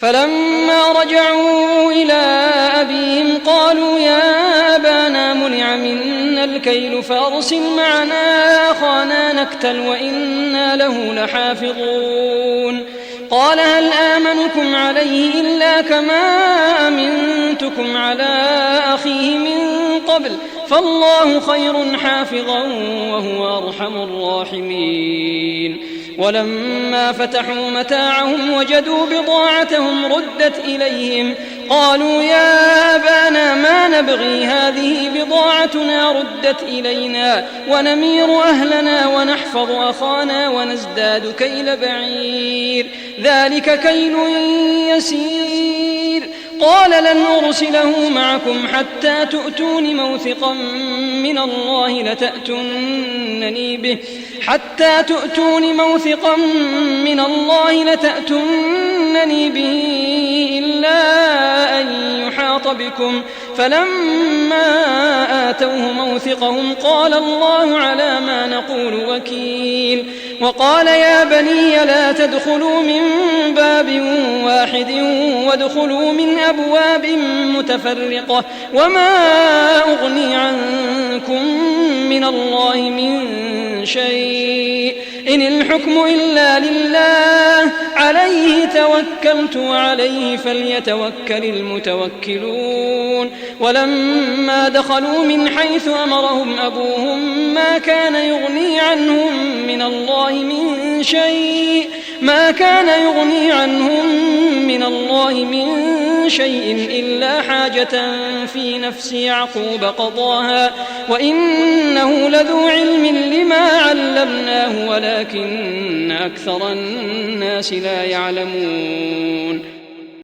فلما رجعوا إلى أبيهم قالوا يا أبانا منع منا الكيل فأرسل معنا أخانا نكتل وإنا له لحافظون. قال هل آمنكم عليه إلا كما أمنتكم على أخيه من قبل فالله خير حافظا وهو أرحم الراحمين. ولما فتحوا متاعهم وجدوا بضاعتهم ردت إليهم قالوا يا أبانا ما نبغي هذه بضاعتنا ردت إلينا ونمير أهلنا ونحفظ أخانا ونزداد كيل بعير ذلك كيل يسير. قال لن أرسله معكم حتى تؤتون موثقا من الله لتأتونني به إلا أن يحاط بكم. فلما آتوه موثقهم قال الله على ما نقول وكيل. وقال يا بني لا تدخلوا من باب واحد وادخلوا من أبواب متفرقة وما أغني عنكم من الله من شيء إن الحكم إلا لله عليه توكلت وعليه فليتوكل المتوكلون. ولما دخلوا من حيث أمرهم أبوهم ما كان يغني عنهم من شيء إلا حاجة في نفس يعقوب قضاها وإنه لذو علم لما علمناه ولكن أكثر الناس لا يعلمون.